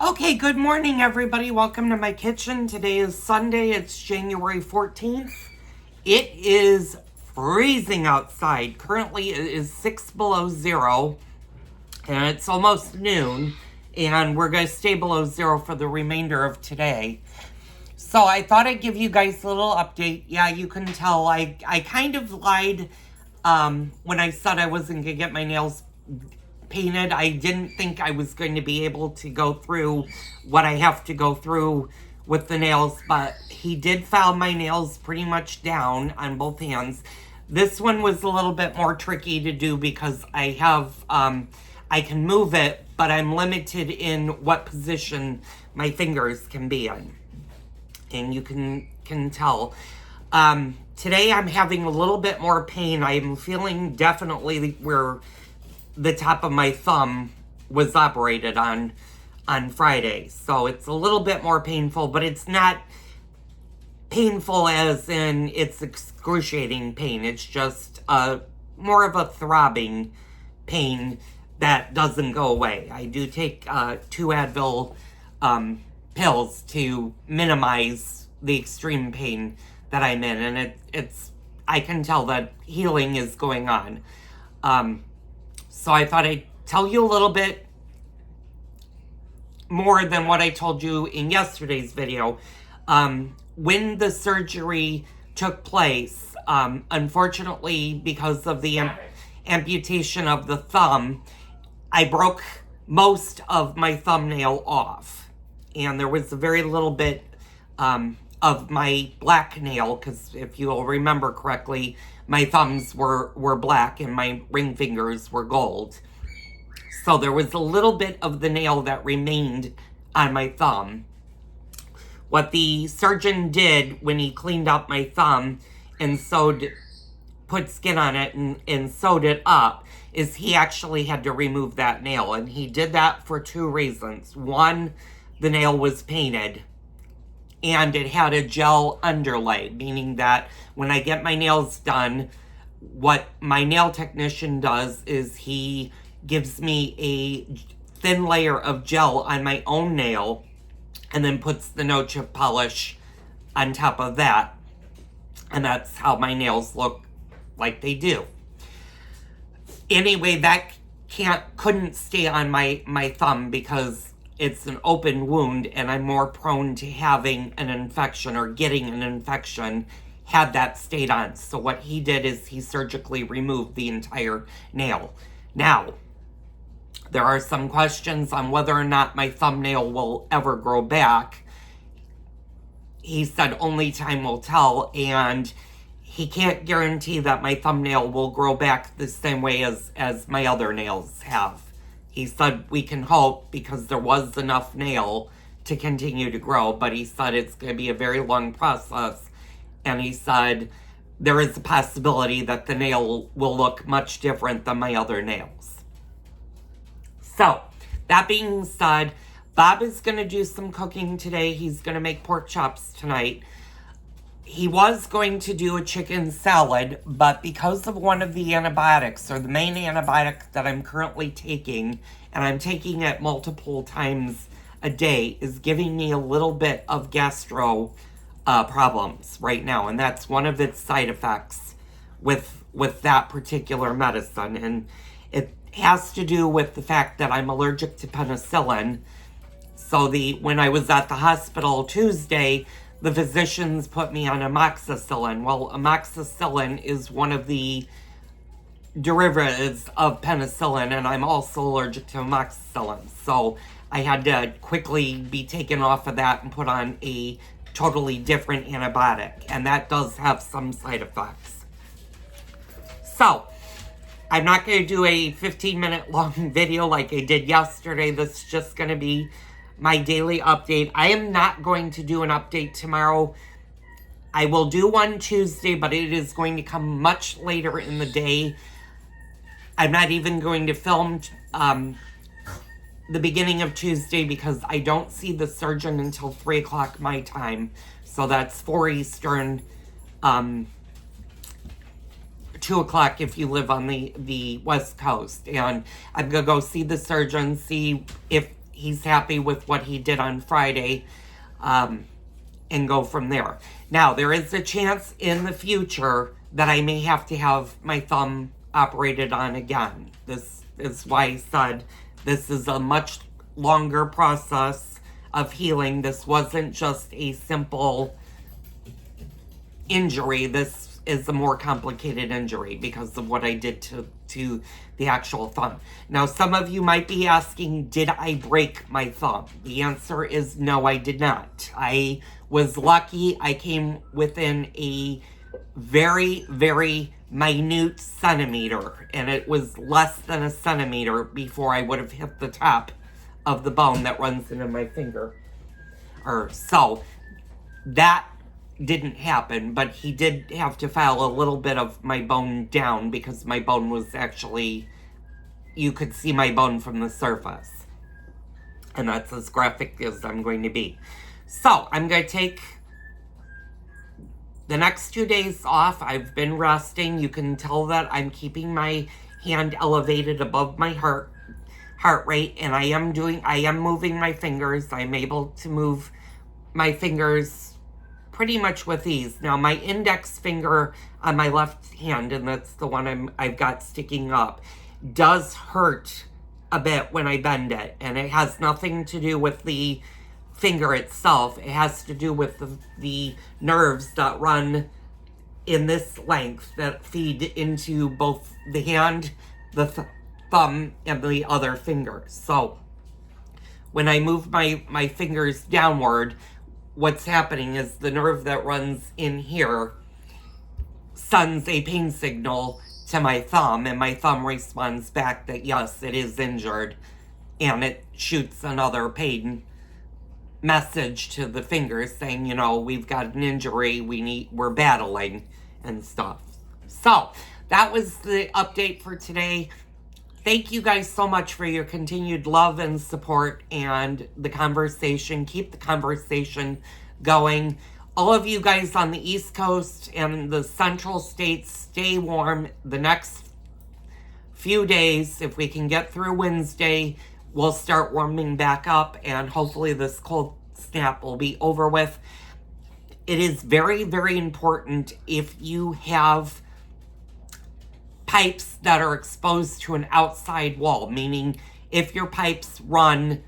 Okay, good morning, everybody. Welcome to my kitchen. Today is Sunday. It's January 14th. It is freezing outside. Currently, it is 6 below zero, and it's almost noon, and we're going to stay below zero for the remainder of today. So I thought I'd give you guys a little update. Yeah, you can tell I kind of lied when I said I wasn't going to get my nails painted. I didn't think I was going to be able to go through what I have to go through with the nails, but he did file my nails pretty much down on both hands. This one was a little bit more tricky to do because I have, I can move it, but I'm limited in what position my fingers can be in. And you can tell. Today I'm having a little bit more pain. I'm feeling definitely where the top of my thumb was operated on Friday. So it's a little bit more painful, but it's not painful as in it's excruciating pain. It's just more of a throbbing pain that doesn't go away. I do take 2 Advil pills to minimize the extreme pain that I'm in, and it's I can tell that healing is going on. So I thought I'd tell you a little bit more than what I told you in yesterday's video. When the surgery took place, unfortunately, because of the amputation of the thumb, I broke most of my thumbnail off. And there was a very little bit of my black nail, because if you'll remember correctly, my thumbs were black and my ring fingers were gold. So there was a little bit of the nail that remained on my thumb. What the surgeon did when he cleaned up my thumb and put skin on it and sewed it up, is he actually had to remove that nail. And he did that for 2 reasons. One, the nail was painted and it had a gel underlay, meaning that when I get my nails done, what my nail technician does is he gives me a thin layer of gel on my own nail and then puts the no chip polish on top of that. And that's how my nails look like they do. Anyway, that couldn't stay on my thumb because it's an open wound and I'm more prone to having an infection or getting an infection had that stayed on. So what he did is he surgically removed the entire nail. Now, there are some questions on whether or not my thumbnail will ever grow back. He said only time will tell, and he can't guarantee that my thumbnail will grow back the same way as my other nails have. He said we can hope because there was enough nail to continue to grow, but he said it's going to be a very long process. And he said there is a possibility that the nail will look much different than my other nails. So, that being said, Bob is going to do some cooking today. He's going to make pork chops tonight. He was going to do a chicken salad, but because of one of the antibiotics, or the main antibiotic that I'm currently taking, and I'm taking it multiple times a day, is giving me a little bit of gastro problems right now, and that's one of its side effects with that particular medicine, and it has to do with the fact that I'm allergic to penicillin. So when I was at the hospital Tuesday, the physicians put me on amoxicillin. Well, amoxicillin is one of the derivatives of penicillin, and I'm also allergic to amoxicillin. So I had to quickly be taken off of that and put on a totally different antibiotic, and that does have some side effects. So, I'm not going to do a 15-minute long video like I did yesterday. This is just going to be my daily update. I am not going to do an update tomorrow. I will do one Tuesday, but it is going to come much later in the day. I'm not even going to film the beginning of Tuesday because I don't see the surgeon until 3 o'clock my time. So that's 4 Eastern, 2 o'clock if you live on the West Coast. And I'm going to go see the surgeon, see if he's happy with what he did on Friday, and go from there. Now, there is a chance in the future that I may have to have my thumb operated on again. This is why I said this is a much longer process of healing. This wasn't just a simple injury. This is a more complicated injury because of what I did to the actual thumb. Now, some of you might be asking, did I break my thumb? The answer is no, I did not. I was lucky. I came within a very, very minute centimeter, and it was less than a centimeter before I would have hit the top of the bone that runs into my finger. So that didn't happen, but he did have to file a little bit of my bone down because my bone was actually, you could see my bone from the surface. And that's as graphic as I'm going to be. So I'm going to take the next 2 days off. I've been resting. You can tell that I'm keeping my hand elevated above my heart rate, and I am moving my fingers. I'm able to move my fingers pretty much with ease. Now, my index finger on my left hand, and that's the one I've got sticking up, does hurt a bit when I bend it, and it has nothing to do with the finger itself. It has to do with the nerves that run in this length that feed into both the hand, the thumb, and the other finger. So when I move my fingers downward, what's happening is the nerve that runs in here sends a pain signal to my thumb, and my thumb responds back that yes, it is injured, and it shoots another pain message to the fingers saying, you know, we've got an injury, we're battling and stuff. So that was the update for today. Thank you guys so much for your continued love and support and the conversation. Keep the conversation going. All of you guys on the East Coast and the Central States, stay warm the next few days. If we can get through Wednesday, we'll start warming back up, and hopefully this cold snap will be over with. It is very, very important if you have pipes that are exposed to an outside wall, meaning if your pipes run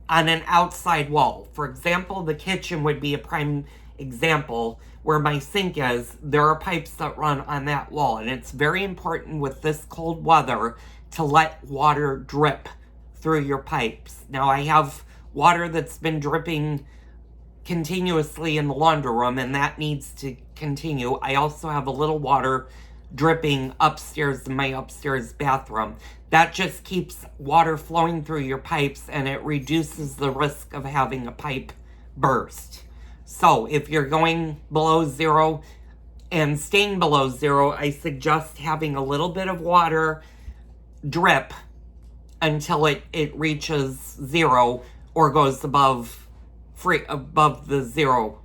on an outside wall. For example, the kitchen would be a prime example. Where my sink is, there are pipes that run on that wall, and it's very important with this cold weather to let water drip through your pipes. Now, I have water that's been dripping continuously in the laundry room, and that needs to continue. I also have a little water dripping upstairs in my upstairs bathroom. That just keeps water flowing through your pipes, and it reduces the risk of having a pipe burst. So if you're going below zero and staying below zero, I suggest having a little bit of water drip until it reaches zero or goes above the zero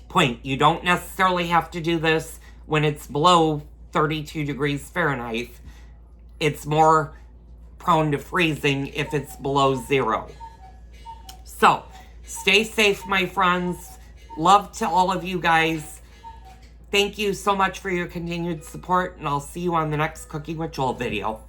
point. You don't necessarily have to do this when it's below 32 degrees Fahrenheit. It's more prone to freezing if it's below zero. So, stay safe, my friends. Love to all of you guys. Thank you so much for your continued support, and I'll see you on the next Cooking with Joel video.